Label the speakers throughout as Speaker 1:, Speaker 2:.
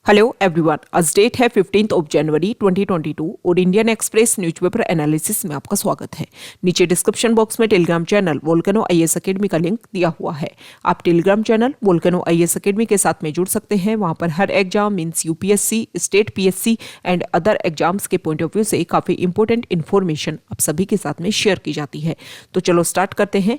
Speaker 1: Hello everyone, आज date है 15 जनवरी 2022 और इंडियन एक्सप्रेस न्यूज़पेपर एनालिसिस में आपका स्वागत है। नीचे डिस्क्रिप्शन बॉक्स में Telegram channel Volcano IAS Academy का लिंक दिया हुआ है। आप Telegram channel Volcano IAS Academy के साथ में जुड़ सकते हैं। वहां पर हर exam means UPSC, state PSC and other exams के पॉइंट ऑफ व्यू से काफ़ी इंपॉर्टेंट इन्फॉर्मेशन आप सभी के साथ में शेयर की जाती है। तो चलो स्टार्ट करते हैं।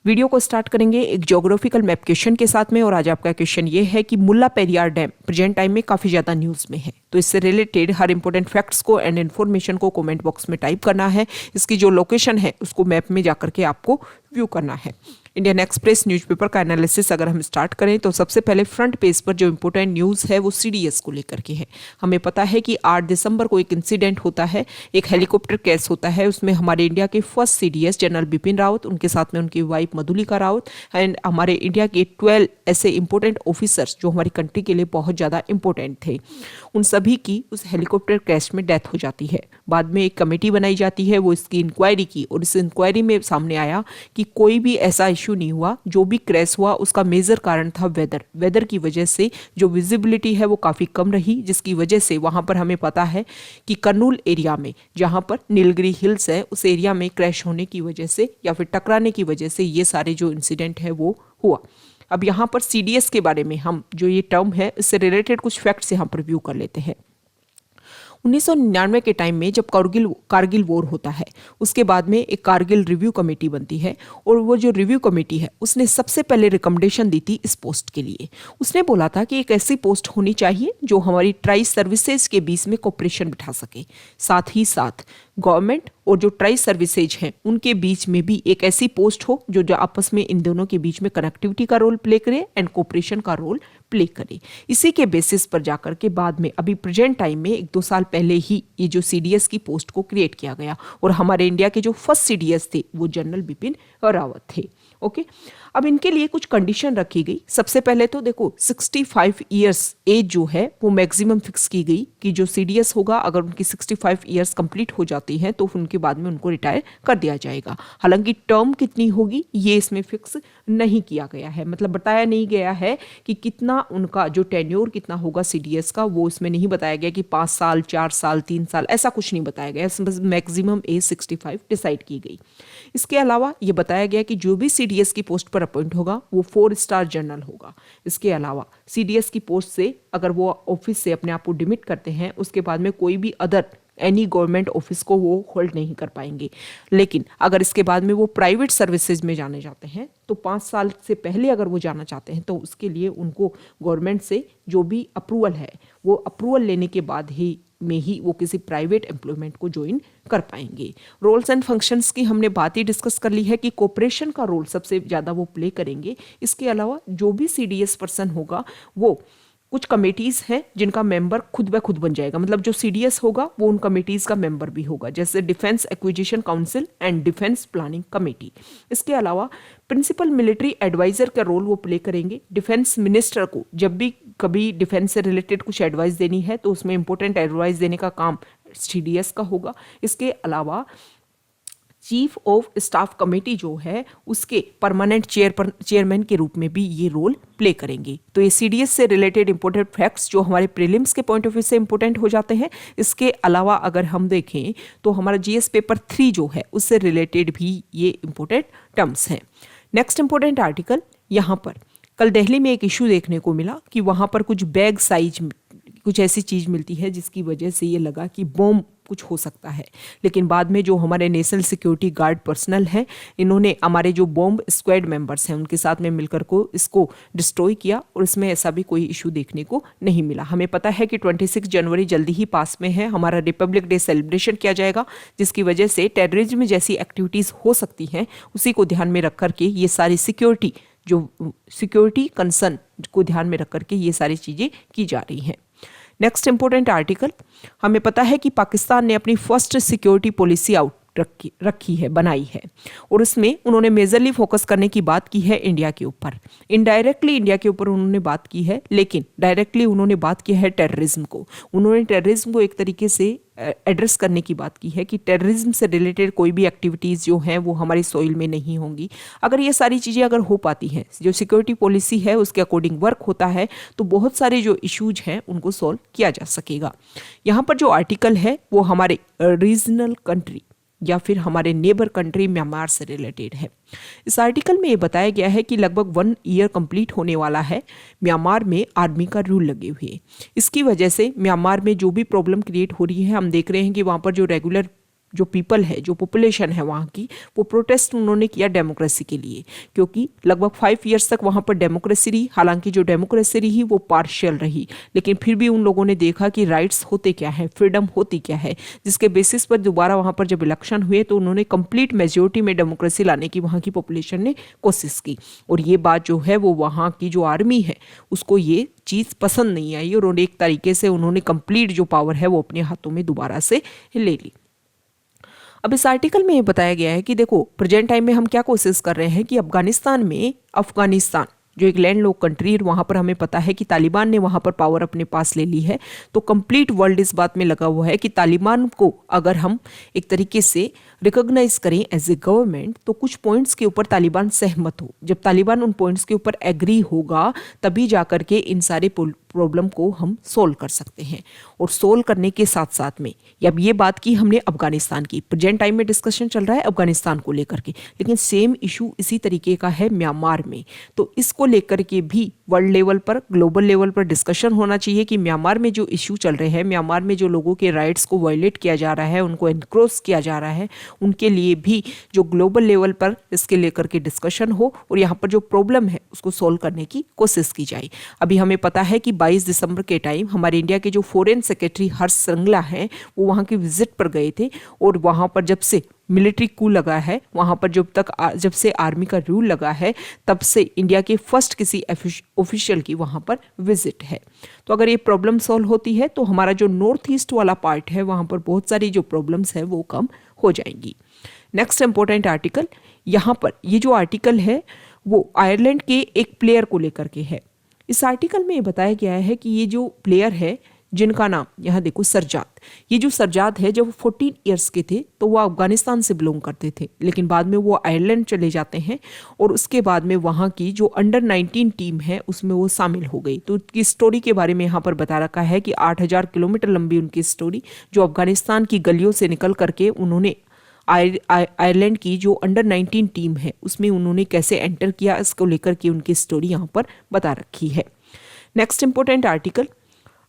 Speaker 1: वीडियो को स्टार्ट करेंगे एक ज्योग्राफिकल मैप क्वेश्चन के साथ में। और आज आपका क्वेश्चन ये है कि मुल्ला पेरियार डैम प्रेजेंट टाइम में काफ़ी ज़्यादा न्यूज़ में है, तो इससे रिलेटेड हर इंपॉर्टेंट फैक्ट्स को एंड इन्फॉर्मेशन को कमेंट बॉक्स में टाइप करना है। इसकी जो लोकेशन है उसको मैप में जाकर के आपको व्यू करना है। इंडियन एक्सप्रेस न्यूज़पेपर का एनालिसिस अगर हम स्टार्ट करें तो सबसे पहले फ्रंट पेज पर जो इंपॉर्टेंट न्यूज़ है वो सीडीएस को लेकर के है। हमें पता है कि 8 दिसंबर को एक इंसिडेंट होता है, एक हेलीकॉप्टर केस होता है। उसमें हमारे इंडिया के first CDS general Bipin Rawat, उनके साथ में उनकी वाइफ मधुलिका रावत एंड हमारे इंडिया के 12 ऐसे इंपॉर्टेंट ऑफिसर्स जो हमारी कंट्री के लिए बहुत ज़्यादा इंपॉर्टेंट थे, उन सभी की उस हेलीकॉप्टर क्रैश में डेथ हो जाती है। बाद में एक कमेटी बनाई जाती है, वो इसकी इंक्वायरी की और इस इंक्वायरी में सामने आया कि कोई भी ऐसा इशू नहीं हुआ। जो भी क्रैश हुआ उसका मेजर कारण था वेदर की वजह से जो विजिबिलिटी है वो काफ़ी कम रही, जिसकी वजह से वहाँ पर हमें पता है कि कर्नूल एरिया में जहाँ पर नीलगिरी हिल्स है उस एरिया में क्रैश होने की वजह से या फिर टकराने की वजह से ये सारे जो इंसिडेंट है वो हुआ। अब यहाँ पर सीडीएस के बारे में हम जो ये टर्म है इससे रिलेटेड कुछ फैक्ट्स यहाँ पर व्यू कर लेते हैं। 1999 के टाइम में जब कारगिल वॉर होता है उसके बाद में एक कारगिल रिव्यू कमेटी बनती है और वो जो रिव्यू कमेटी है उसने सबसे पहले रिकमेंडेशन दी थी इस पोस्ट के लिए। उसने बोला था कि एक ऐसी पोस्ट होनी चाहिए जो हमारी ट्राई सर्विसेज के बीच में कोऑपरेशन बिठा सके, साथ ही साथ गवर्नमेंट और जो ट्राई सर्विसेज हैं उनके बीच में भी एक ऐसी पोस्ट हो जो आपस में इन दोनों के बीच में कनेक्टिविटी का रोल प्ले करे एंड कोऑपरेशन का रोल प्ले करे। इसी के बेसिस पर जाकर के बाद में अभी प्रेजेंट टाइम में 1-2 साल पहले ही ये जो सीडीएस की पोस्ट को क्रिएट किया गया और हमारे इंडिया के जो फर्स्ट सीडीएस थे वो जनरल बिपिन रावत थे। ओके, अब इनके लिए कुछ कंडीशन रखी गई। सबसे पहले तो देखो 65 ईयर्स एज जो है वो मैक्सिमम फिक्स की गई कि जो सीडीएस होगा अगर उनकी 65 ईयर्स कंप्लीट हो जाती हैं तो उनके बाद में उनको रिटायर कर दिया जाएगा। हालांकि टर्म कितनी होगी ये इसमें फिक्स नहीं किया गया है, मतलब बताया नहीं गया है कि कितना उनका जो टेन्योर कितना होगा सीडीएस का, वो इसमें नहीं बताया गया कि 5 साल 4 साल 3 साल ऐसा कुछ नहीं बताया गया। मैक्सिमम एज 65 डिसाइड की गई। इसके अलावा ये बताया गया कि जो भी सीडीएस की पोस्ट पर अपॉइंट होगा वो 4 स्टार जनरल होगा। इसके अलावा सीडीएस की पोस्ट से अगर वो ऑफिस से अपने आप को डिमिट करते हैं उसके बाद में कोई भी अदर एनी गवर्नमेंट ऑफिस को वो होल्ड नहीं कर पाएंगे। लेकिन अगर इसके बाद में वो प्राइवेट सर्विसेज में जाने जाते हैं तो 5 साल से पहले अगर वो जाना चाहते हैं तो उसके लिए उनको गवर्नमेंट से जो भी अप्रूवल है वो अप्रूवल लेने के बाद ही वो किसी प्राइवेट एम्प्लॉयमेंट को ज्वाइन कर पाएंगे। रोल्स एंड फंक्शंस की हमने बात ही डिस्कस कर ली है कि कोऑपरेशन का रोल सबसे ज़्यादा वो प्ले करेंगे। इसके अलावा जो भी सीडीएस पर्सन होगा वो कुछ कमेटीज़ हैं जिनका मेंबर खुद ब खुद बन जाएगा, मतलब जो सीडीएस होगा वो उन कमेटीज़ का मेंबर भी होगा, जैसे defence acquisition council and defence planning committee. इसके अलावा प्रिंसिपल मिलिट्री एडवाइजर का रोल वो प्ले करेंगे। डिफेंस मिनिस्टर को जब भी कभी डिफेंस से रिलेटेड कुछ एडवाइस देनी है तो उसमें इंपॉर्टेंट एडवाइस देने का काम सीडीएस का होगा। इसके अलावा चीफ ऑफ स्टाफ कमेटी जो है उसके परमानेंट चेयरमैन के रूप में भी ये रोल प्ले करेंगे। तो ये सीडीएस से रिलेटेड इंपॉर्टेंट फैक्ट्स जो हमारे प्रीलिम्स के पॉइंट ऑफ व्यू से इंपॉर्टेंट हो जाते हैं। इसके अलावा अगर हम देखें तो हमारा जीएस पेपर 3 जो है उससे रिलेटेड भी ये इंपॉर्टेंट टर्म्स हैं। नेक्स्ट इंपॉर्टेंट आर्टिकल, यहाँ पर कल दिल्ली में एक इशू देखने को मिला कि वहाँ पर कुछ बैग साइज कुछ ऐसी चीज़ मिलती है जिसकी वजह से ये लगा कि बॉम्ब कुछ हो सकता है। लेकिन बाद में जो हमारे नेशनल सिक्योरिटी गार्ड पर्सनल हैं इन्होंने हमारे जो बॉम्ब स्क्वाड मेंबर्स हैं उनके साथ में मिलकर को इसको डिस्ट्रॉय किया और इसमें ऐसा भी कोई इशू देखने को नहीं मिला। हमें पता है कि 26 जनवरी जल्दी ही पास में है, हमारा रिपब्लिक डे सेलिब्रेशन किया जाएगा, जिसकी वजह से टेररिज्म जैसी एक्टिविटीज़ हो सकती हैं उसी को ध्यान में रख करके ये सारी सिक्योरिटी कंसर्न को ध्यान में रख करके ये सारी चीज़ें की जा रही हैं। नेक्स्ट इंपॉर्टेंट आर्टिकल, हमें पता है कि पाकिस्तान ने अपनी फर्स्ट सिक्योरिटी पॉलिसी आउट रखी है, बनाई है। और उसमें उन्होंने मेजरली फोकस करने की बात की है इंडिया के ऊपर। इनडायरेक्टली इंडिया के ऊपर उन्होंने बात की है, लेकिन डायरेक्टली उन्होंने बात की है टेररिज्म को। उन्होंने टेररिज्म को एक तरीके से एड्रेस करने की बात की है कि टेररिज्म से रिलेटेड कोई भी एक्टिविटीज़ जो हैं वो हमारी सोइल में नहीं होंगी। अगर ये सारी चीज़ें अगर हो पाती हैं, जो सिक्योरिटी पॉलिसी है उसके अकॉर्डिंग वर्क होता है, तो बहुत सारे जो इश्यूज हैं उनको सॉल्व किया जा सकेगा। यहाँ पर जो आर्टिकल है वो हमारे रीजनल कंट्री या फिर हमारे नेबर कंट्री म्यांमार से रिलेटेड है। इस आर्टिकल में ये बताया गया है कि लगभग 1 ईयर कंप्लीट होने वाला है म्यांमार में आर्मी का रूल लगे हुए। इसकी वजह से म्यांमार में जो भी प्रॉब्लम क्रिएट हो रही है, हम देख रहे हैं कि वहाँ पर जो रेगुलर जो पीपल है, जो पॉपुलेशन है वहाँ की, वो प्रोटेस्ट उन्होंने किया डेमोक्रेसी के लिए, क्योंकि लगभग 5 ईयर्स तक वहाँ पर डेमोक्रेसी रही। हालांकि जो डेमोक्रेसी रही वो पार्शियल रही, लेकिन फिर भी उन लोगों ने देखा कि राइट्स होते क्या है, फ्रीडम होती क्या है, जिसके बेसिस पर दोबारा वहाँ पर जब इलेक्शन हुए तो उन्होंने कंप्लीट मेजोरिटी में डेमोक्रेसी लाने की वहाँ की पॉपुलेशन ने कोशिश की। और ये बात जो है वो वहाँ की जो आर्मी है उसको ये चीज़ पसंद नहीं आई, और एक तरीके से उन्होंने कंप्लीट जो पावर है वो अपने हाथों में दोबारा से ले ली। अब इस आर्टिकल में ये बताया गया है कि देखो प्रेजेंट टाइम में हम क्या कोशिश कर रहे हैं कि अफगानिस्तान जो एक लैंड लॉक कंट्री है, वहाँ पर हमें पता है कि तालिबान ने वहाँ पर पावर अपने पास ले ली है। तो कंप्लीट वर्ल्ड इस बात में लगा हुआ है कि तालिबान को अगर हम एक तरीके से रिकॉग्नाइज करें एज ए गवर्नमेंट, तो कुछ पॉइंट्स के ऊपर तालिबान सहमत हो। जब तालिबान उन पॉइंट्स के ऊपर एग्री होगा तभी जाकर के इन सारे प्रॉब्लम को हम सोल्व कर सकते हैं। और सोल्व करने के साथ साथ में अब ये बात की हमने अफगानिस्तान की, प्रेजेंट टाइम में डिस्कशन चल रहा है अफगानिस्तान को लेकर के, लेकिन सेम इशू इसी तरीके का है म्यांमार में। तो इसको लेकर के भी वर्ल्ड लेवल पर, ग्लोबल लेवल पर डिस्कशन होना चाहिए कि म्यांमार में जो इशू चल रहे हैं, म्यांमार में जो लोगों के राइट्स को वायलेट किया जा रहा है, उनको एनक्रोच किया जा रहा है, उनके लिए भी जो ग्लोबल लेवल पर इसके लेकर के डिस्कशन हो और यहाँ पर जो प्रॉब्लम है उसको सोल्व करने की कोशिश की जाए। अभी हमें पता है कि 22 दिसंबर के टाइम हमारे इंडिया के जो फॉरेन सेक्रेटरी हर्ष श्रृंगला हैं वो वहाँ की विजिट पर गए थे, और वहाँ पर जब से मिलिट्री कू लगा है, वहाँ पर जब से आर्मी का रूल लगा है, तब से इंडिया के फर्स्ट किसी ऑफिशियल की वहाँ पर विजिट है। तो अगर ये प्रॉब्लम सॉल्व होती है तो हमारा जो नॉर्थ ईस्ट वाला पार्ट है वहाँ पर बहुत सारी जो प्रॉब्लम्स है वो कम हो जाएंगी। नेक्स्ट इंपॉर्टेंट आर्टिकल, यहाँ पर ये जो आर्टिकल है वो आयरलैंड के एक प्लेयर को लेकर के है। इस आर्टिकल में ये बताया गया है कि ये जो प्लेयर है जिनका नाम यहाँ देखो सरजाद, ये जो सरजाद है जब 14 इयर्स के थे तो वो अफगानिस्तान से बिलोंग करते थे, लेकिन बाद में वो आयरलैंड चले जाते हैं और उसके बाद में वहाँ की जो अंडर 19 टीम है उसमें वो शामिल हो गई। तो उसकी स्टोरी के बारे में यहाँ पर बता रखा है कि 8000 किलोमीटर लंबी उनकी स्टोरी, जो अफगानिस्तान की गलियों से निकल करके उन्होंने आयरलैंड की जो अंडर 19 टीम है उसमें उन्होंने कैसे एंटर किया, इसको लेकर के उनकी स्टोरी यहाँ पर बता रखी है। नेक्स्ट इंपॉर्टेंट आर्टिकल,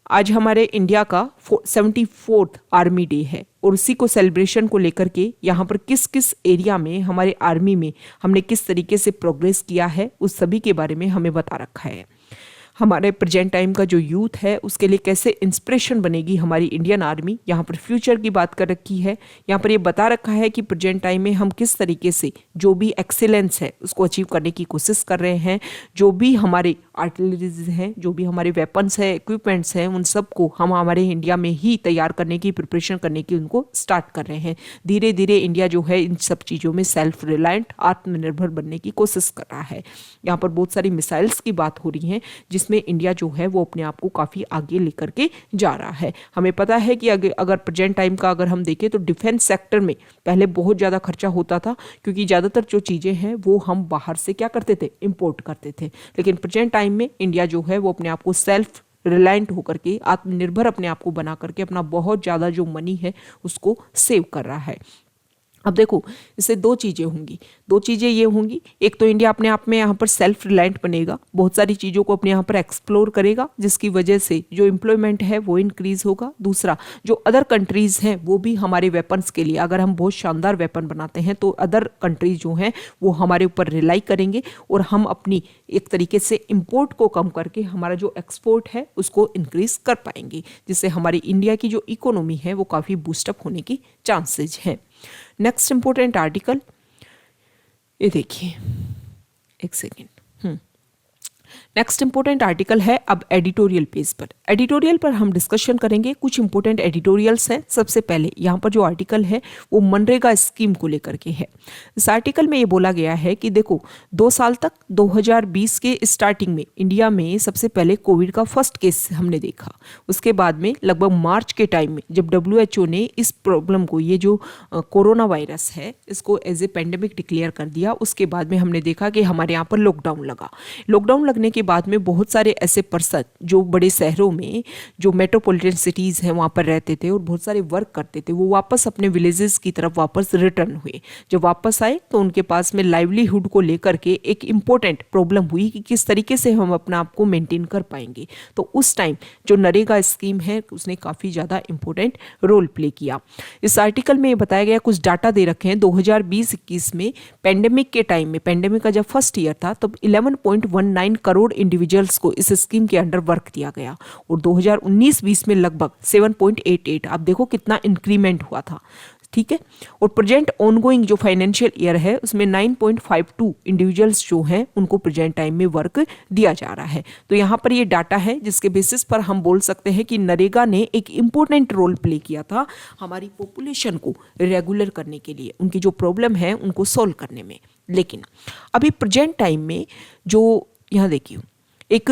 Speaker 1: आज हमारे इंडिया का 74th आर्मी डे है और उसी को सेलिब्रेशन को लेकर के यहाँ पर किस किस एरिया में हमारे आर्मी में हमने किस तरीके से प्रोग्रेस किया है उस सभी के बारे में हमें बता रखा है। हमारे प्रेजेंट टाइम का जो यूथ है उसके लिए कैसे इंस्पिरेशन बनेगी हमारी इंडियन आर्मी, यहाँ पर फ्यूचर की बात कर रखी है। यहाँ पर ये बता रखा है कि प्रेजेंट टाइम में हम किस तरीके से जो भी एक्सीलेंस है उसको अचीव करने की कोशिश कर रहे हैं। जो भी हमारे आर्टिलरीज हैं, जो भी हमारे वेपन्स है, इक्विपमेंट्स हैं, उन सब को हम हमारे इंडिया में ही तैयार करने की, प्रिपरेशन करने की उनको स्टार्ट कर रहे हैं। धीरे धीरे इंडिया जो है इन सब चीज़ों में सेल्फ रिलायंट, आत्मनिर्भर बनने की कोशिश कर रहा है। यहाँ पर बहुत सारी मिसाइल्स की बात हो रही है जिसमें इंडिया जो है वो अपने आप को काफ़ी आगे लेकर के जा रहा है। हमें पता है कि अगर प्रेजेंट टाइम का अगर हम देखें तो डिफेंस सेक्टर में पहले बहुत ज़्यादा खर्चा होता था, क्योंकि ज़्यादातर जो चीज़ें हैं वो हम बाहर से क्या करते थे, इंपोर्ट करते थे। लेकिन प्रेजेंट टाइम में इंडिया जो है वो अपने आप को सेल्फ रिलायंट होकर के, आत्मनिर्भर अपने आप को बना करके अपना बहुत ज़्यादा जो मनी है उसको सेव कर रहा है। अब देखो इससे दो चीज़ें होंगी, दो चीज़ें ये होंगी, एक तो इंडिया अपने आप में यहाँ पर सेल्फ रिलायंट बनेगा, बहुत सारी चीज़ों को अपने यहाँ पर एक्सप्लोर करेगा जिसकी वजह से जो एम्प्लॉयमेंट है वो इंक्रीज होगा। दूसरा, जो अदर कंट्रीज़ हैं वो भी हमारे वेपन्स के लिए, अगर हम बहुत शानदार वेपन बनाते हैं तो अदर कंट्रीज जो हैं वो हमारे ऊपर रिलाई करेंगे और हम अपनी एक तरीके से इम्पोर्ट को कम करके हमारा जो एक्सपोर्ट है उसको इंक्रीज कर पाएंगे, जिससे हमारी इंडिया की जो इकोनॉमी है वो काफ़ी बूस्टअप होने की चांसेज हैं। नेक्स्ट इंपॉर्टेंट आर्टिकल, ये देखिए, एक सेकेंड, नेक्स्ट इंपॉर्टेंट आर्टिकल है अब एडिटोरियल पेज पर। एडिटोरियल पर हम डिस्कशन करेंगे, कुछ इंपॉर्टेंट एडिटोरियल्स हैं। सबसे पहले यहाँ पर जो आर्टिकल है वो मनरेगा स्कीम को लेकर के है। इस आर्टिकल में ये बोला गया है कि देखो 2 साल तक 2020 के स्टार्टिंग में इंडिया में सबसे पहले कोविड का फर्स्ट केस हमने देखा। उसके बाद में लगभग मार्च के टाइम में जब WHO ने इस प्रॉब्लम को, ये जो कोरोना वायरस है, इसको एज ए पेंडेमिक डिक्लेयर कर दिया, उसके बाद में हमने देखा कि हमारे यहाँ पर लॉकडाउन लगा। लॉकडाउन लगने के बाद में बहुत सारे ऐसे पर्सन जो बड़े शहरों में, जो मेट्रोपॉलिटन सिटीज़ हैं, वहाँ पर रहते थे और बहुत सारे वर्क करते थे, वो वापस अपने विलेजेस की तरफ वापस रिटर्न हुए। जब वापस आए तो उनके पास में लाइवलीहुड को लेकर के एक इम्पोर्टेंट प्रॉब्लम हुई कि किस तरीके से हम अपना आप को मेंटेन कर पाएंगे। तो उस टाइम जो नरेगा स्कीम है उसने काफ़ी ज़्यादा इंपॉर्टेंट रोल प्ले किया। इस आर्टिकल में ये बताया गया, कुछ डाटा दे रखे हैं 2020-21 में पेंडेमिक के टाइम में, पेंडेमिक का जब फर्स्ट ईयर था तब 11.19 करोड़ इंडिविजुअल्स को इस स्कीम के अंडर वर्क दिया गया और 2019-20 में लगभग 7.88। आप देखो कितना इंक्रीमेंट हुआ था, ठीक है। और प्रेजेंट ऑनगोइंग जो फाइनेंशियल ईयर है उसमें 9.52 इंडिविजुअल्स जो हैं उनको प्रेजेंट टाइम में वर्क दिया जा रहा है। तो यहाँ पर ये डाटा है जिसके बेसिस पर हम बोल सकते हैं कि नरेगा ने एक इम्पोर्टेंट रोल प्ले किया था हमारी पॉपुलेशन को रेगुलर करने के लिए, उनकी जो प्रॉब्लम है उनको सॉल्व करने में। लेकिन अभी प्रेजेंट टाइम में जो यहाँ देखिए एक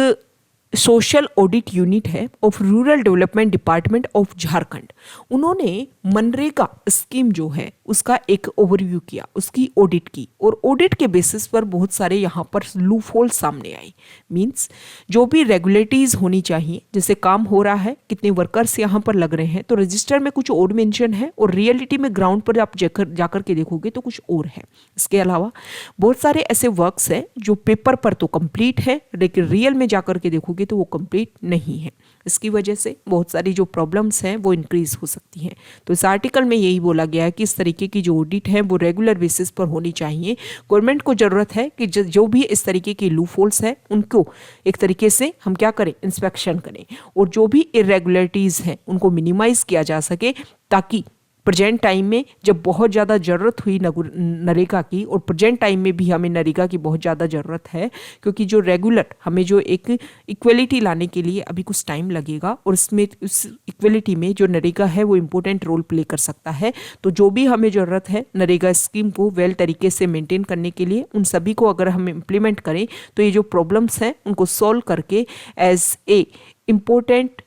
Speaker 1: सोशल ऑडिट यूनिट है of rural development department of Jharkhand, उन्होंने मनरेगा स्कीम जो है उसका एक ओवरव्यू किया, उसकी ऑडिट की और ऑडिट के बेसिस पर बहुत सारे यहाँ पर लूप होल सामने आए। मींस जो भी रेगुलेटरीज होनी चाहिए, जैसे काम हो रहा है, कितने वर्कर्स यहाँ पर लग रहे हैं, तो रजिस्टर में कुछ और मेंशन है और रियलिटी में ग्राउंड पर आप जाकर के देखोगे तो कुछ और है। इसके अलावा बहुत सारे ऐसे वर्क्स हैं जो पेपर पर तो कंप्लीट है लेकिन रियल में जाकर के देखोगे तो वो कंप्लीट नहीं है। इसकी वजह से बहुत सारी जो प्रॉब्लम्स हैं वो इंक्रीज हो सकती हैं। तो इस आर्टिकल में यही बोला गया है कि इस तरीके की जो ऑडिट है वो रेगुलर बेसिस पर होनी चाहिए। गवर्नमेंट को जरूरत है कि जो भी इस तरीके की लूपहोल्स है उनको एक तरीके से हम क्या करें, इंस्पेक्शन करें और जो भी इरेगुलरिटीज हैं उनको मिनिमाइज किया जा सके, ताकि प्रेजेंट टाइम में जब बहुत ज़्यादा ज़रूरत हुई नरेगा की, और प्रेजेंट टाइम में भी हमें नरेगा की बहुत ज़्यादा ज़रूरत है, क्योंकि जो रेगुलर हमें जो एक इक्वलिटी लाने के लिए अभी कुछ टाइम लगेगा और इसमें उस इक्वलिटी में जो नरेगा है वो इम्पोर्टेंट रोल प्ले कर सकता है। तो जो भी हमें ज़रूरत है नरेगा स्कीम को वेल तरीके से मेंटेन करने के लिए, उन सभी को अगर हम इम्प्लीमेंट करें तो ये जो प्रॉब्लम्स हैं उनको सॉल्व करके एज ए इम्पोर्टेंट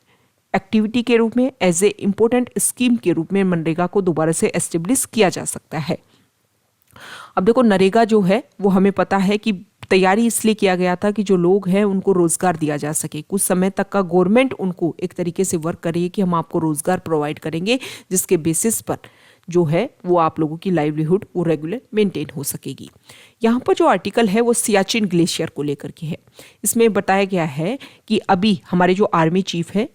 Speaker 1: एक्टिविटी के रूप में, एज ए इम्पोर्टेंट स्कीम के रूप में मनरेगा को दोबारा से एस्टेब्लिश किया जा सकता है। अब देखो नरेगा जो है वो हमें पता है कि तैयारी इसलिए किया गया था कि जो लोग हैं उनको रोजगार दिया जा सके। कुछ समय तक का गवर्नमेंट उनको एक तरीके से वर्क करेगी कि हम आपको रोजगार प्रोवाइड करेंगे, जिसके बेसिस पर जो है वो आप लोगों की लाइवलीहुड वो रेगुलर मेंटेन हो सकेगी। यहाँ पर जो आर्टिकल है वो सियाचिन ग्लेशियर को लेकर के है। इसमें बताया गया है कि अभी हमारे जो आर्मी चीफ है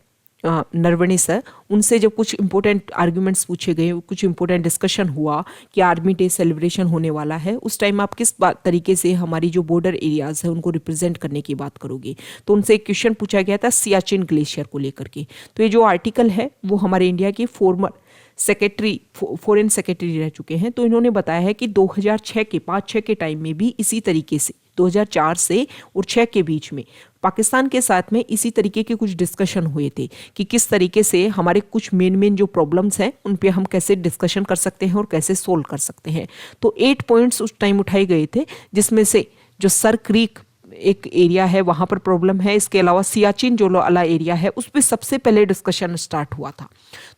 Speaker 1: नरवणे सर, उनसे जब कुछ इंपॉर्टेंट आर्ग्यूमेंट्स पूछे गए, कुछ इंपॉर्टेंट डिस्कशन हुआ कि आर्मी डे सेलिब्रेशन होने वाला है, उस टाइम आप किस तरीके से हमारी जो बॉर्डर एरियाज है उनको रिप्रेजेंट करने की बात करोगे। तो उनसे एक क्वेश्चन पूछा गया था सियाचिन ग्लेशियर को लेकर के। तो ये जो आर्टिकल है वो हमारे इंडिया के फॉर्मर सेक्रेटरी, फॉरेन सेक्रेटरी रह चुके हैं। तो इन्होंने बताया है कि 2006 के 5-6 के टाइम में भी इसी तरीके से 2004 से और 6 के बीच में पाकिस्तान के साथ में इसी तरीके के कुछ डिस्कशन हुए थे कि किस तरीके से हमारे कुछ मेन जो प्रॉब्लम्स हैं उन पे हम कैसे डिस्कशन कर सकते हैं और कैसे सोल्व कर सकते हैं। तो 8 पॉइंट्स उस टाइम उठाए गए थे, जिसमें से जो सर क्रीक एक एरिया है वहाँ पर प्रॉब्लम है, इसके अलावा सियाचिन जो वाला एरिया है उस पर सबसे पहले डिस्कशन स्टार्ट हुआ था।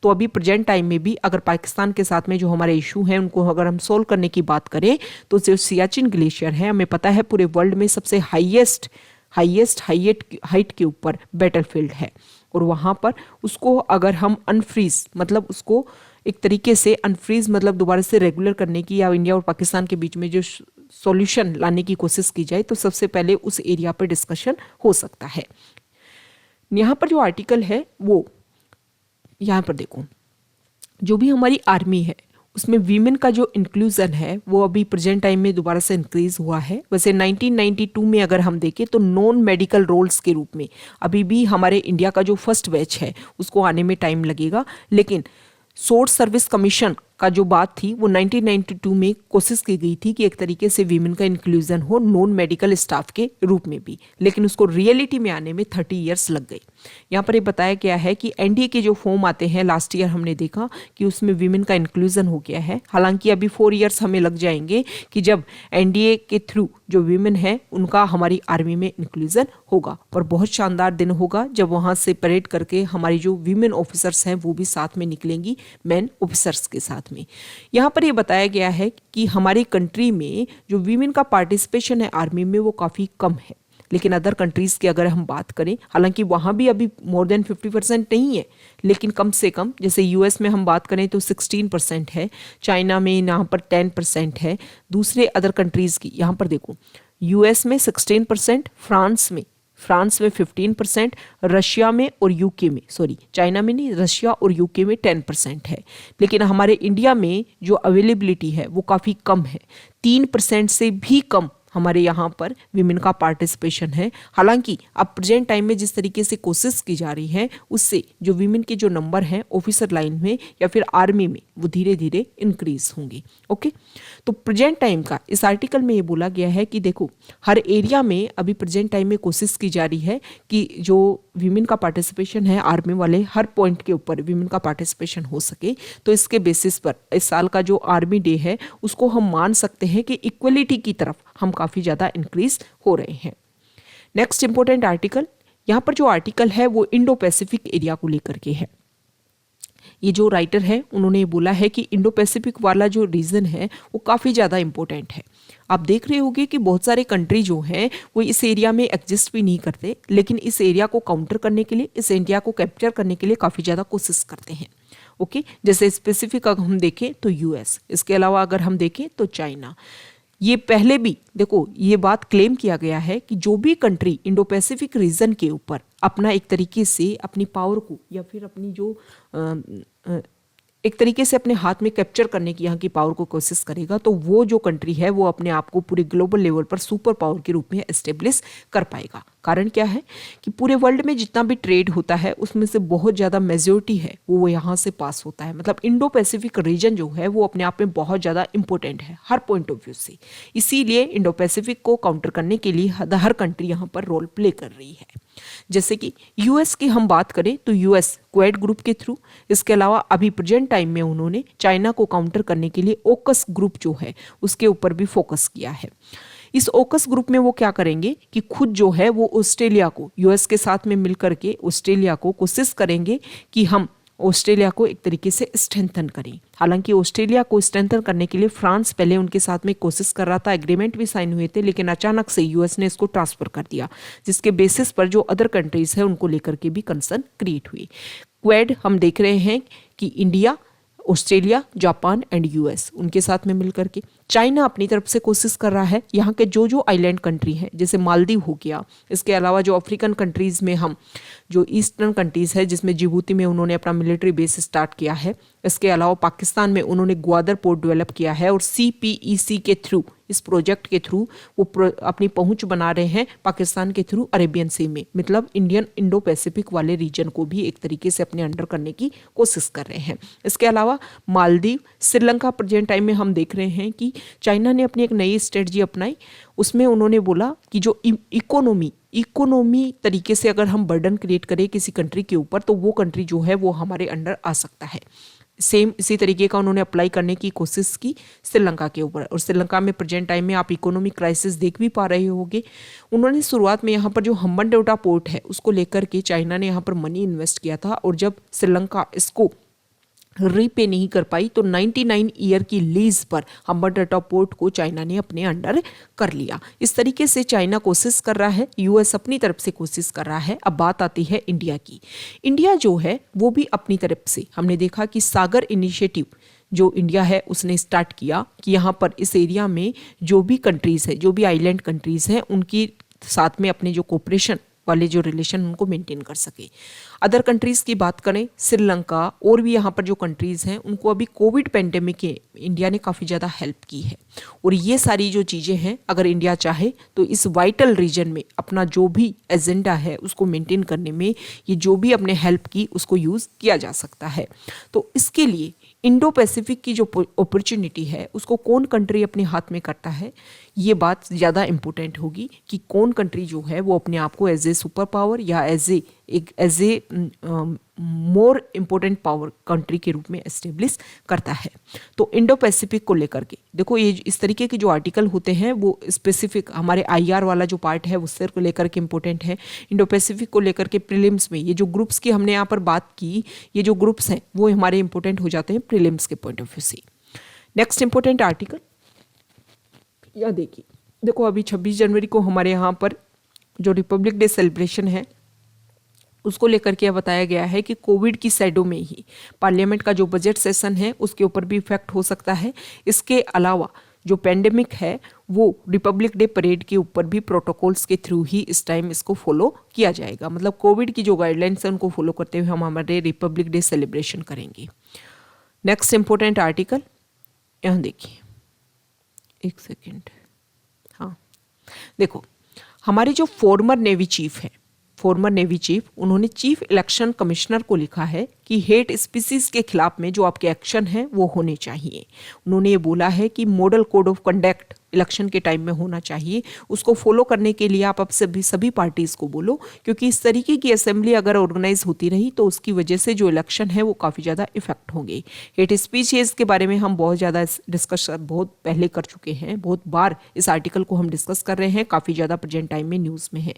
Speaker 1: तो अभी प्रेजेंट टाइम में भी अगर पाकिस्तान के साथ में जो हमारे इशू हैं उनको अगर हम सोल्व करने की बात करें तो जो सियाचिन ग्लेशियर है, हमें पता है पूरे वर्ल्ड में सबसे हाईएस्ट हाइट के ऊपर बैटलफील्ड है, और वहाँ पर उसको अगर हम अनफ्रीज, मतलब उसको एक तरीके से अनफ्रीज मतलब दोबारा से रेगुलर करने की, या इंडिया और पाकिस्तान के बीच में जो सॉल्यूशन लाने की कोशिश की जाए, तो सबसे पहले उस एरिया पर डिस्कशन हो सकता है। यहाँ पर जो आर्टिकल है वो यहाँ पर देखो, जो भी हमारी आर्मी है उसमें वीमेन का जो इंक्लूजन है वो अभी प्रेजेंट टाइम में दोबारा से इंक्रीज हुआ है। वैसे 1992 में अगर हम देखें तो नॉन मेडिकल रोल्स के रूप में अभी भी हमारे इंडिया का जो फर्स्ट बैच है उसको आने में टाइम लगेगा, लेकिन सोर्स सर्विस कमीशन का जो बात थी वो 1992 में कोशिश की गई थी कि एक तरीके से वीमेन का इंक्लूजन हो नॉन मेडिकल स्टाफ के रूप में भी, लेकिन उसको रियलिटी में आने में 30 ईयर्स लग गए। यहाँ पर ये बताया गया है कि एनडीए के जो फॉर्म आते हैं लास्ट ईयर हमने देखा कि उसमें वीमेन का इंक्लूजन हो गया है। हालांकि अभी 4 ईयर्स हमें लग जाएंगे कि जब एनडीए के थ्रू जो वीमेन है उनका हमारी आर्मी में इंक्लूजन होगा, और बहुत शानदार दिन होगा जब वहाँ से परेड करके हमारी जो वीमेन ऑफिसर्स हैं वो भी साथ में निकलेंगी मैन ऑफिसर्स के साथ में। यहाँ पर ये बताया गया है कि हमारी कंट्री में जो वीमेन का पार्टिसिपेशन है आर्मी में वो काफ़ी कम है, लेकिन अदर कंट्रीज़ की अगर हम बात करें, हालांकि वहाँ भी अभी मोर देन 50% नहीं है, लेकिन कम से कम जैसे यूएस में हम बात करें तो 16% है, चाइना में यहाँ पर 10% है, दूसरे अदर कंट्रीज़ की यहाँ पर देखो यूएस में 16%, फ्रांस में 15%, रशिया में और यूके में, सॉरी चाइना में नहीं, रशिया और यूके में 10% है। लेकिन हमारे इंडिया में जो अवेलेबिलिटी है वो काफ़ी कम है, 3% से भी कम हमारे यहाँ पर विमेन का पार्टिसिपेशन है। हालांकि अब प्रेजेंट टाइम में जिस तरीके से कोशिश की जा रही है उससे जो विमेन के जो नंबर हैं ऑफिसर लाइन में या फिर आर्मी में वो धीरे धीरे इंक्रीज होंगे। ओके, तो प्रेजेंट टाइम का इस आर्टिकल में ये बोला गया है कि देखो हर एरिया में अभी प्रेजेंट टाइम में कोशिश की जा रही है कि जो विमेन का पार्टिसिपेशन है आर्मी वाले हर पॉइंट के ऊपर विमेन का पार्टिसिपेशन हो सके। तो इसके बेसिस पर इस साल का जो आर्मी डे है उसको हम मान सकते हैं कि इक्वलिटी की तरफ हम काफ़ी ज़्यादा इंक्रीज हो रहे हैं। नेक्स्ट इंपॉर्टेंट आर्टिकल, यहाँ पर जो आर्टिकल है वो इंडो पैसिफिक एरिया को लेकर के है। ये जो राइटर है उन्होंने बोला है कि इंडो पैसिफिक वाला जो रीजन है वो काफ़ी ज़्यादा इंपॉर्टेंट है। आप देख रहे होंगे कि बहुत सारे कंट्री जो हैं वो इस एरिया में एग्जिस्ट भी नहीं करते, लेकिन इस एरिया को काउंटर करने के लिए, इस एरिया को कैप्चर करने के लिए काफ़ी ज़्यादा कोशिश करते हैं। ओके, जैसे स्पेसिफिक अगर हम देखें तो यूएस, इसके अलावा अगर हम देखें तो चाइना। ये पहले भी देखो ये बात क्लेम किया गया है कि जो भी कंट्री इंडो पैसिफिक रीजन के ऊपर अपना एक तरीके से अपनी पावर को या फिर अपनी जो एक तरीके से अपने हाथ में कैप्चर करने की यहाँ की पावर को कोशिश करेगा, तो वो जो कंट्री है वो अपने आप को पूरे ग्लोबल लेवल पर सुपर पावर के रूप में एस्टेब्लिश कर पाएगा। कारण क्या है कि पूरे वर्ल्ड में जितना भी ट्रेड होता है उसमें से बहुत ज़्यादा मेजोरिटी है वो यहाँ से पास होता है। मतलब इंडो पैसिफिक रीजन जो है वो अपने आप में बहुत ज़्यादा इंपॉर्टेंट है हर पॉइंट ऑफ व्यू से। इसीलिए इंडो पैसिफिक को काउंटर करने के लिए हर कंट्री यहाँ पर रोल प्ले कर रही है। जैसे कि यूएस की हम बात करें तो यूएस क्वेड ग्रुप के थ्रू, इसके अलावा अभी प्रेजेंट टाइम में उन्होंने चाइना को काउंटर करने के लिए ओकस ग्रुप जो है उसके ऊपर भी फोकस किया है। इस ओकस ग्रुप में वो क्या करेंगे कि खुद जो है वो ऑस्ट्रेलिया को यूएस के साथ में मिलकर के ऑस्ट्रेलिया को कोशिश करेंगे कि हम ऑस्ट्रेलिया को एक तरीके से स्ट्रेंथन करें। हालांकि ऑस्ट्रेलिया को स्ट्रेंथन करने के लिए फ्रांस पहले उनके साथ में कोशिश कर रहा था, एग्रीमेंट भी साइन हुए थे, लेकिन अचानक से यूएस ने इसको ट्रांसफर कर दिया, जिसके बेसिस पर जो अदर कंट्रीज है उनको लेकर के भी कंसर्न क्रिएट हुई। क्वेड हम देख रहे हैं कि India, Australia, Japan and US उनके साथ में मिलकर के, चाइना अपनी तरफ से कोशिश कर रहा है। यहाँ के जो आइलैंड कंट्री हैं जैसे मालदीव हो गया, इसके अलावा जो अफ्रीकन कंट्रीज में हम जो ईस्टर्न कंट्रीज है जिसमें जिबूती में उन्होंने अपना मिलिट्री बेस स्टार्ट किया है, इसके अलावा पाकिस्तान में उन्होंने ग्वादर पोर्ट डेवलप किया है और CPEC के थ्रू, इस प्रोजेक्ट के थ्रू वो अपनी पहुंच बना रहे हैं पाकिस्तान के थ्रू अरेबियन सी में, मतलब इंडियन इंडो पैसिफिक वाले रीजन को भी एक तरीके से अपने अंडर करने की कोशिश कर रहे हैं। इसके अलावा मालदीव, श्रीलंका प्रेजेंट टाइम में हम देख रहे हैं कि चाइना ने अपनी एक नई स्ट्रेटजी अपनाई। उसमें उन्होंने बोला कि जो इकोनॉमी तरीके से अगर हम बर्डन क्रिएट करें किसी कंट्री के ऊपर तो वो कंट्री जो है वो हमारे अंडर आ सकता है। सेम इसी तरीके का उन्होंने अप्लाई करने की कोशिश की श्रीलंका के ऊपर, और श्रीलंका में प्रेजेंट टाइम में आप इकोनॉमिक क्राइसिस देख भी पा रहे होंगे। उन्होंने शुरुआत में यहाँ पर जो हम्बनटोटा पोर्ट है उसको लेकर के चाइना ने यहाँ पर मनी इन्वेस्ट किया था, और जब श्रीलंका इसको रीपे नहीं कर पाई तो 99 ईयर की लीज पर हम्बनटोटा पोर्ट को चाइना ने अपने अंडर कर लिया। इस तरीके से चाइना कोशिश कर रहा है, यूएस अपनी तरफ से कोशिश कर रहा है। अब बात आती है इंडिया की। इंडिया जो है वो भी अपनी तरफ से, हमने देखा कि सागर इनिशिएटिव जो इंडिया है उसने स्टार्ट किया कि यहाँ पर इस एरिया में जो भी कंट्रीज़ है, जो भी आइलैंड कंट्रीज़ हैं, उनकी साथ में अपने जो कोऑपरेशन वाले जो रिलेशन उनको मेंटेन कर सके। अदर कंट्रीज की बात करें, श्रीलंका और भी यहाँ पर जो कंट्रीज हैं उनको अभी कोविड पेंडेमिक के इंडिया ने काफ़ी ज़्यादा हेल्प की है। और ये सारी जो चीज़ें हैं अगर इंडिया चाहे तो इस वाइटल रीजन में अपना जो भी एजेंडा है उसको मेंटेन करने में ये जो भी अपने हेल्प की उसको यूज़ किया जा सकता है। तो इसके लिए इंडो पैसिफिक की जो अपॉर्चुनिटी है उसको कौन कंट्री अपने हाथ में करता है, ये बात ज़्यादा इम्पोर्टेंट होगी कि कौन कंट्री जो है वो अपने आप को एज ए सुपर पावर या as a more important power country के रूप में एस्टेब्लिश करता है। तो इंडो पैसिफिक को लेकर के देखो, ये इस तरीके के जो आर्टिकल होते हैं वो स्पेसिफिक हमारे आईआर वाला जो पार्ट है उससे को लेकर के इम्पोर्टेंट है। इंडो पैसिफिक को लेकर के प्रीलिम्स में ये जो ग्रुप्स की हमने यहाँ पर बात की, ये जो ग्रुप्स हैं वो हमारे इंपॉर्टेंट हो जाते हैं प्रीलिम्स के पॉइंट ऑफ व्यू से। नेक्स्ट इंपॉर्टेंट आर्टिकल या देखिए, देखो अभी 26 जनवरी को हमारे यहाँ पर जो रिपब्लिक डे सेलिब्रेशन है उसको लेकर के बताया गया है कि कोविड की साइडों में ही पार्लियामेंट का जो बजट सेशन है उसके ऊपर भी इफेक्ट हो सकता है। इसके अलावा जो पेंडेमिक है वो रिपब्लिक डे परेड के ऊपर भी प्रोटोकॉल्स के थ्रू ही इस टाइम इसको फॉलो किया जाएगा। मतलब कोविड की जो गाइडलाइंस है उनको फॉलो करते हुए हम हमारे रिपब्लिक डे सेलिब्रेशन करेंगे। नेक्स्ट इंपॉर्टेंट आर्टिकल यहाँ देखिए, एक सेकेंड, हाँ देखो, हमारे जो फॉर्मर नेवी चीफ उन्होंने चीफ इलेक्शन कमिश्नर को लिखा है कि हेट स्पीसीज के खिलाफ में जो आपके एक्शन हैं वो होने चाहिए। उन्होंने ये बोला है कि model code of conduct election के टाइम में होना चाहिए, उसको फॉलो करने के लिए आप अब सभी पार्टीज को बोलो, क्योंकि इस तरीके की असेंबली अगर ऑर्गेनाइज होती रही तो उसकी वजह से जो इलेक्शन है वो काफ़ी ज़्यादा इफेक्ट होंगे। हेट स्पीचेज के बारे में हम बहुत ज़्यादा डिस्कस बहुत पहले कर चुके हैं, बहुत बार इस आर्टिकल को हम डिस्कस कर रहे हैं, काफ़ी ज़्यादा प्रेजेंट टाइम में न्यूज़ में है।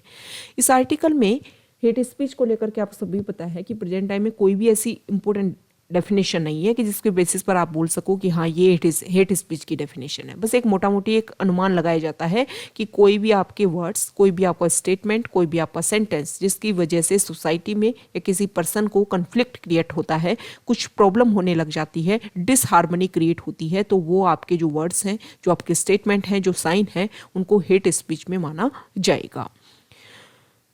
Speaker 1: इस आर्टिकल में हेट स्पीच को लेकर के आप सभी पता है कि प्रेजेंट टाइम में कोई भी ऐसी इंपॉर्टेंट डेफिनेशन नहीं है कि जिसके बेसिस पर आप बोल सको कि हाँ ये हेट स्पीच की डेफिनेशन है। बस एक मोटा मोटी एक अनुमान लगाया जाता है कि कोई भी आपके वर्ड्स, कोई भी आपका स्टेटमेंट, कोई भी आपका सेंटेंस जिसकी वजह से सोसाइटी में या किसी पर्सन को कन्फ्लिक्ट क्रिएट होता है, कुछ प्रॉब्लम होने लग जाती है, डिसहार्मनी क्रिएट होती है, तो वो आपके जो वर्ड्स हैं, जो आपके स्टेटमेंट हैं, जो साइन हैं, उनको हेट स्पीच में माना जाएगा।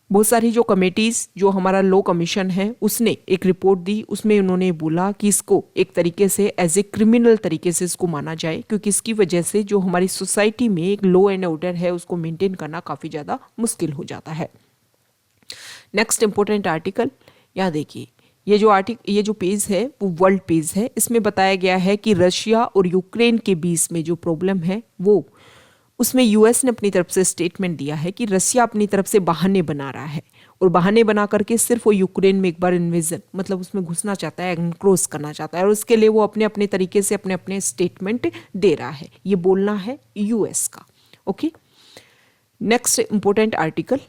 Speaker 1: बहुत सारी जो कमेटीज़, जो हमारा लॉ कमीशन है उसने एक रिपोर्ट दी, उसमें उन्होंने बोला कि इसको एक तरीके से एज ए क्रिमिनल तरीके से इसको माना जाए, क्योंकि इसकी वजह से जो हमारी सोसाइटी में एक लॉ एंड ऑर्डर है उसको मेंटेन करना काफ़ी ज़्यादा मुश्किल हो जाता है। नेक्स्ट इंपॉर्टेंट आर्टिकल यहाँ देखिए, ये जो पेज है वो वर्ल्ड पेज है। इसमें बताया गया है कि रशिया और यूक्रेन के बीच में जो प्रॉब्लम है वो, उसमें यूएस ने अपनी तरफ से स्टेटमेंट दिया है कि रशिया अपनी तरफ से बहाने बना रहा है और बहाने बना करके सिर्फ वो यूक्रेन में एक बार इन्वेजन, मतलब उसमें घुसना चाहता है, एनक्रोच करना चाहता है, और उसके लिए वो अपने अपने तरीके से अपने स्टेटमेंट दे रहा है। ये बोलना है यूएस का। ओके, नेक्स्ट इंपॉर्टेंट आर्टिकल,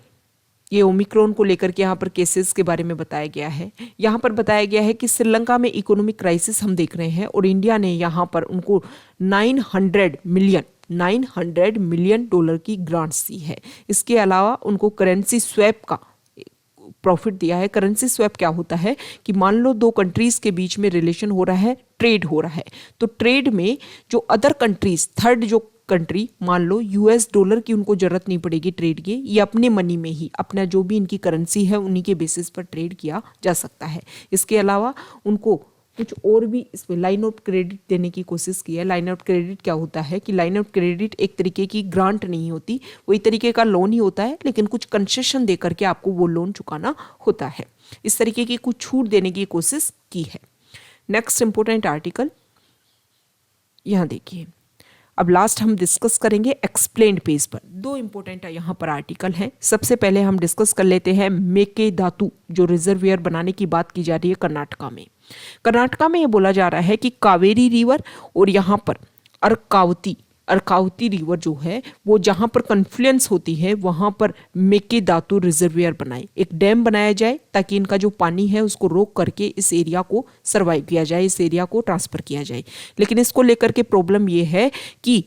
Speaker 1: ये ओमिक्रॉन को लेकर के यहाँ पर केसेस के बारे में बताया गया है। यहाँ पर बताया गया है कि श्रीलंका में इकोनॉमिक क्राइसिस हम देख रहे हैं और इंडिया ने यहाँ पर उनको 900 मिलियन डॉलर की ग्रांट्स दी है। इसके अलावा उनको करेंसी स्वैप का प्रॉफिट दिया है। करेंसी स्वैप क्या होता है कि मान लो दो कंट्रीज के बीच में रिलेशन हो रहा है, ट्रेड हो रहा है, तो ट्रेड में जो अदर कंट्रीज, थर्ड जो कंट्री, मान लो यूएस डॉलर की उनको जरूरत नहीं पड़ेगी ट्रेड की, ये अपने मनी में ही अपना जो भी इनकी करेंसी है उन्हीं के बेसिस पर ट्रेड किया जा सकता है। इसके अलावा उनको कुछ और भी इसमें लाइन ऑफ क्रेडिट देने की कोशिश की है। लाइन ऑफ क्रेडिट क्या होता है कि लाइन ऑफ क्रेडिट एक तरीके की ग्रांट नहीं होती, वो एक तरीके का लोन ही होता है, लेकिन कुछ कंसेशन दे करके आपको वो लोन चुकाना होता है। इस तरीके की कुछ छूट देने की कोशिश की है। नेक्स्ट इंपॉर्टेंट आर्टिकल यहाँ देखिए, अब लास्ट हम डिस्कस करेंगे एक्सप्लेन्ड पेज पर। दो इंपॉर्टेंट यहाँ पर आर्टिकल हैं। सबसे पहले हम डिस्कस कर लेते हैं मेकेदातु, जो रिजर्वियर बनाने की बात की जा रही है कर्नाटका में। कर्नाटका में ये बोला जा रहा है कि कावेरी रिवर और यहाँ पर अर्कावती रिवर जो है वो जहाँ पर कन्फ्लुएंस होती है वहाँ पर मेकेदातु रिजर्वियर बनाए, एक डैम बनाया जाए ताकि इनका जो पानी है उसको रोक करके इस एरिया को सर्वाइव किया जाए, इस एरिया को ट्रांसफर किया जाए। लेकिन इसको लेकर के प्रॉब्लम ये है कि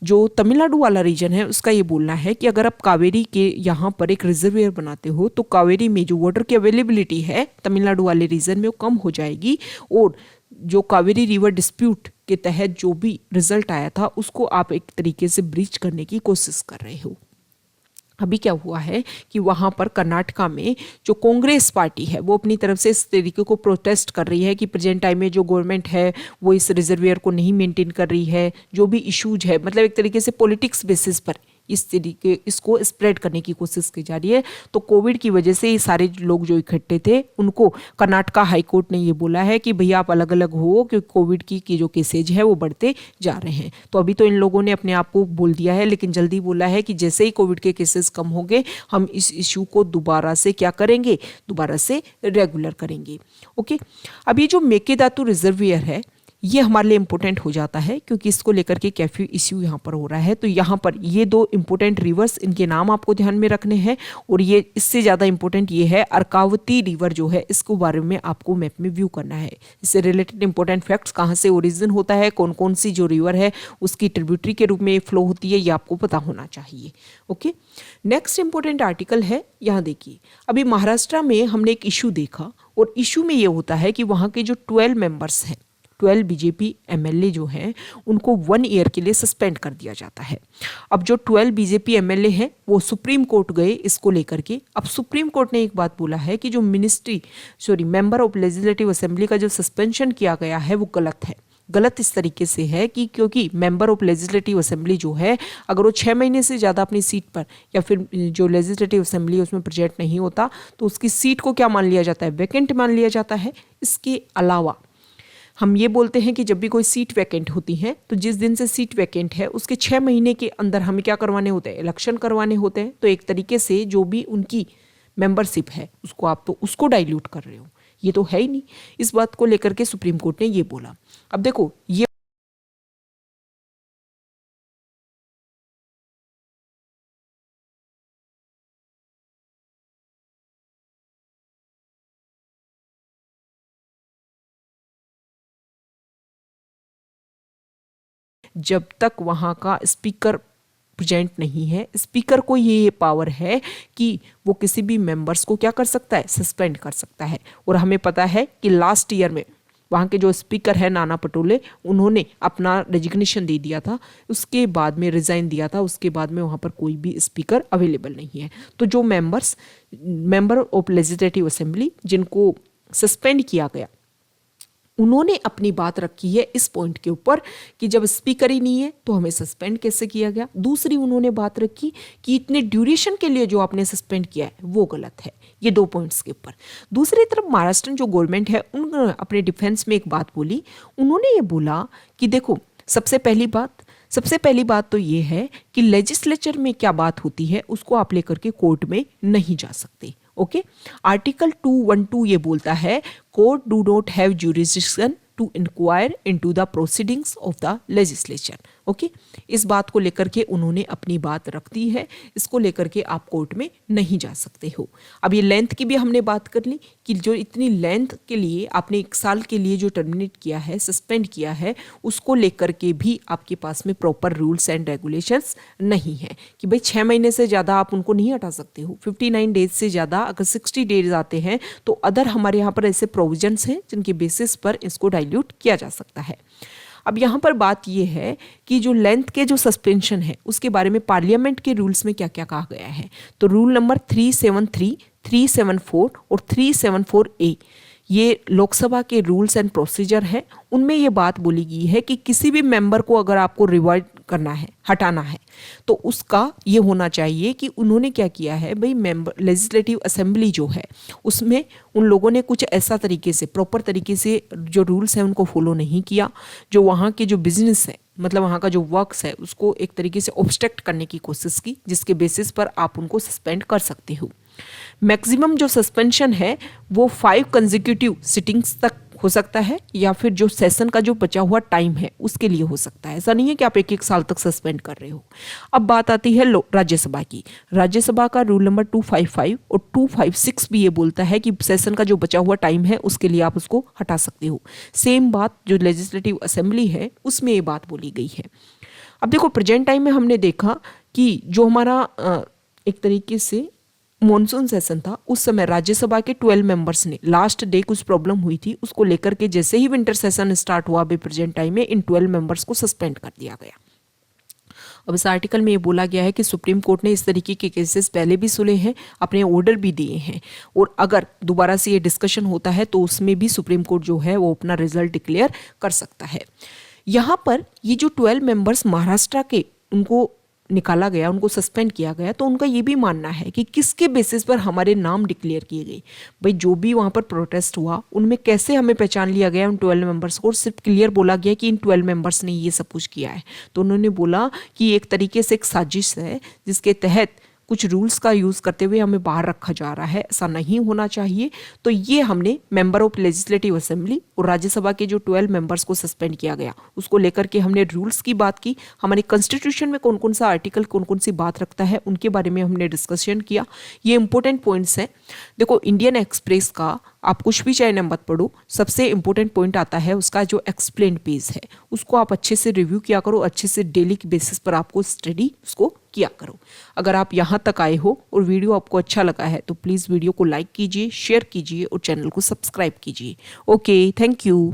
Speaker 1: जो तमिलनाडु वाला रीजन है उसका ये बोलना है कि अगर आप कावेरी के यहाँ पर एक रिजर्वियर बनाते हो तो कावेरी में जो वाटर की अवेलेबिलिटी है तमिलनाडु वाले रीजन में वो कम हो जाएगी, और जो कावेरी रिवर डिस्प्यूट के तहत जो भी रिजल्ट आया था उसको आप एक तरीके से ब्रीच करने की कोशिश कर रहे हो। अभी क्या हुआ है कि वहाँ पर कर्नाटका में जो कांग्रेस पार्टी है वो अपनी तरफ से इस तरीके को प्रोटेस्ट कर रही है कि प्रेजेंट टाइम में जो गवर्नमेंट है वो इस रिजर्वियर को नहीं मेंटेन कर रही है, जो भी इश्यूज है मतलब एक तरीके से पॉलिटिक्स बेसिस पर इस तरीके इसको स्प्रेड करने की कोशिश की जा रही है। तो कोविड की वजह से ये सारे लोग जो इकट्ठे थे उनको कर्नाटका हाई कोर्ट ने ये बोला है कि भैया आप अलग अलग हो, क्योंकि कोविड की जो केसेज है वो बढ़ते जा रहे हैं। तो अभी तो इन लोगों ने अपने आप को बोल दिया है, लेकिन जल्दी बोला है कि जैसे ही कोविड के केसेस कम होंगे हम इस इशू को दोबारा से क्या करेंगे, दोबारा से रेगुलर करेंगे। ओके, अब ये जो मेकेदातु रिजर्वियर है ये हमारे लिए इंपॉर्टेंट हो जाता है क्योंकि इसको लेकर के काफ़ी इश्यू यहाँ पर हो रहा है। तो यहाँ पर ये दो इंपॉर्टेंट रिवर्स, इनके नाम आपको ध्यान में रखने हैं। और ये इससे ज़्यादा इंपॉर्टेंट ये है अर्कावती रिवर जो है इसको बारे में आपको मैप में व्यू करना है। इससे रिलेटेड इंपॉर्टेंट फैक्ट्स, कहाँ से ओरिजिन होता है, कौन कौन सी जो रिवर है उसकी ट्रिब्यूटरी के रूप में फ्लो होती है, ये आपको पता होना चाहिए। ओके, नेक्स्ट इंपॉर्टेंट आर्टिकल है, यहाँ देखिए अभी महाराष्ट्र में हमने एक इशू देखा और इशू में ये होता है कि वहाँ के जो 12 मेंबर्स हैं, 12 बीजेपी एमएलए जो हैं उनको 1 ईयर के लिए सस्पेंड कर दिया जाता है। अब जो 12 बीजेपी एमएलए हैं वो सुप्रीम कोर्ट गए इसको लेकर के। अब सुप्रीम कोर्ट ने एक बात बोला है कि जो मेंबर ऑफ लेजिस्लेटिव असेंबली का जो सस्पेंशन किया गया है वो गलत है। गलत इस तरीके से है कि क्योंकि मेंबर ऑफ लेजिस्लेटिव असेंबली जो है अगर वो 6 महीने से ज़्यादा अपनी सीट पर या फिर जो लेजिस्लेटिव असेंबली है उसमें प्रेजेंट नहीं होता तो उसकी सीट को क्या मान लिया जाता है, वैकेंट मान लिया जाता है। इसके अलावा हम ये बोलते हैं कि जब भी कोई सीट वैकेंट होती है तो जिस दिन से सीट वैकेंट है उसके 6 महीने के अंदर हमें क्या करवाने होते हैं, इलेक्शन करवाने होते हैं। तो एक तरीके से जो भी उनकी मेंबरशिप है उसको आप तो उसको डाइल्यूट कर रहे हो, ये तो है ही नहीं। इस बात को लेकर के सुप्रीम कोर्ट ने ये बोला। अब देखो ये जब तक वहाँ का स्पीकर प्रेजेंट नहीं है, स्पीकर को ये पावर है कि वो किसी भी मेंबर्स को क्या कर सकता है, सस्पेंड कर सकता है। और हमें पता है कि लास्ट ईयर में वहाँ के जो स्पीकर है नाना पटोले, उन्होंने अपना रेजिग्नेशन दे दिया था, उसके बाद में रिज़ाइन दिया था, उसके बाद में वहाँ पर कोई भी स्पीकर अवेलेबल नहीं है। तो जो मेंबर ऑफ लेजिस्लेटिव असेंबली जिनको सस्पेंड किया गया उन्होंने अपनी बात रखी है इस पॉइंट के ऊपर कि जब स्पीकर ही नहीं है तो हमें सस्पेंड कैसे किया गया। दूसरी उन्होंने बात रखी कि इतने ड्यूरेशन के लिए जो आपने सस्पेंड किया है वो गलत है। ये 2 पॉइंट्स के ऊपर। दूसरी तरफ महाराष्ट्र जो गवर्नमेंट है उन्होंने अपने डिफेंस में एक बात बोली। उन्होंने ये बोला कि देखो सबसे पहली बात तो ये है कि लेजिस्लेचर में क्या बात होती है उसको आप लेकर के कोर्ट में नहीं जा सकते। ओके, आर्टिकल 212 ये बोलता है court do not have jurisdiction to inquire into the proceedings of the legislature. Okay, इस बात को लेकर के उन्होंने अपनी बात रख दी है, इसको लेकर के आप कोर्ट में नहीं जा सकते हो। अब ये लेंथ की भी हमने बात कर ली कि जो इतनी लेंथ के लिए आपने 1 साल के लिए जो टर्मिनेट किया है, सस्पेंड किया है, उसको लेकर के भी आपके पास में प्रॉपर रूल्स एंड रेगुलेशंस नहीं है कि भाई 6 महीने से ज़्यादा आप उनको नहीं हटा सकते हो। 59 डेज से ज़्यादा अगर 60 डेज आते हैं तो अदर हमारे यहाँ पर ऐसे प्रोविजंस हैं जिनके बेसिस पर इसको डाइल्यूट किया जा सकता है। अब यहाँ पर बात ये है कि जो लेंथ के जो सस्पेंशन है उसके बारे में पार्लियामेंट के रूल्स में क्या क्या कहा गया है। तो रूल नंबर 373, 374 और 374A ये लोकसभा के रूल्स एंड प्रोसीजर है। उनमें ये बात बोली गई है कि किसी भी मेंबर को अगर आपको रिवॉइड करना है, हटाना है, तो उसका ये होना चाहिए कि उन्होंने क्या किया है, भाई मेंबर लेजिस्लेटिव असेंबली जो है उसमें उन लोगों ने कुछ ऐसा तरीके से प्रॉपर तरीके से जो रूल्स हैं उनको फॉलो नहीं किया, जो वहाँ के जो बिजनेस है मतलब वहाँ का जो वर्क्स है उसको एक तरीके से ऑब्स्ट्रक्ट करने की कोशिश की, जिसके बेसिस पर आप उनको सस्पेंड कर सकते हो। मैक्सिमम जो सस्पेंशन है वो 5 कंसेक्यूटिव सिटिंग्स तक हो सकता है या फिर जो सेशन का जो बचा हुआ टाइम है उसके लिए हो सकता है। ऐसा नहीं है कि आप 1-1 साल तक सस्पेंड कर रहे हो। अब बात आती है राज्यसभा की। राज्यसभा का रूल नंबर 255 और 256 भी ये बोलता है कि सेशन का जो बचा हुआ टाइम है उसके लिए आप उसको हटा सकते हो। सेम बात जो लेजिस्लेटिव असेंबली है उसमें ये बात बोली गई है। अब देखो प्रेजेंट टाइम में हमने देखा कि जो हमारा एक तरीके से मॉनसून सेशन था उस समय राज्यसभा के 12 मेंबर्स ने लास्ट डे कुछ प्रॉब्लम हुई थी, उसको लेकर के जैसे ही विंटर सेशन स्टार्ट हुआ अभी प्रेजेंट टाइम में इन 12 मेंबर्स को सस्पेंड कर दिया गया। अब इस आर्टिकल में ये बोला गया है कि सुप्रीम कोर्ट ने इस तरीके के केसेस पहले भी सुने हैं, अपने ऑर्डर भी दिए हैं, और अगर दोबारा से ये डिस्कशन होता है तो उसमें भी सुप्रीम कोर्ट जो है वो अपना रिजल्ट डिक्लेयर कर सकता है। यहाँ पर ये जो 12 मेंबर्स महाराष्ट्र के उनको निकाला गया, उनको सस्पेंड किया गया, तो उनका ये भी मानना है कि किसके बेसिस पर हमारे नाम डिक्लेयर किए गए। भाई जो भी वहाँ पर प्रोटेस्ट हुआ उनमें कैसे हमें पहचान लिया गया उन 12 मेंबर्स को, और सिर्फ क्लियर बोला गया कि इन 12 मेंबर्स ने ये सब कुछ किया है। तो उन्होंने बोला कि एक तरीके से एक साजिश है जिसके तहत कुछ रूल्स का यूज़ करते हुए हमें बाहर रखा जा रहा है, ऐसा नहीं होना चाहिए। तो ये हमने मेंबर ऑफ लेजिस्लेटिव असेंबली और राज्यसभा के जो 12 मेंबर्स को सस्पेंड किया गया उसको लेकर के हमने रूल्स की बात की, हमारे कॉन्स्टिट्यूशन में कौन कौन सा आर्टिकल कौन कौन सी बात रखता है उनके बारे में हमने डिस्कशन किया। ये इंपॉर्टेंट पॉइंट्स हैं। देखो इंडियन एक्सप्रेस का आप कुछ भी चाहे मत पढ़ो, सबसे इंपॉर्टेंट पॉइंट आता है उसका जो एक्सप्लेन पेज है, उसको आप अच्छे से रिव्यू किया करो, अच्छे से डेली के बेसिस पर आपको स्टडी उसको किया करो। अगर आप यहाँ तक आए हो और वीडियो आपको अच्छा लगा है तो प्लीज़ वीडियो को लाइक कीजिए, शेयर कीजिए और चैनल को सब्सक्राइब कीजिए। Okay, thank you.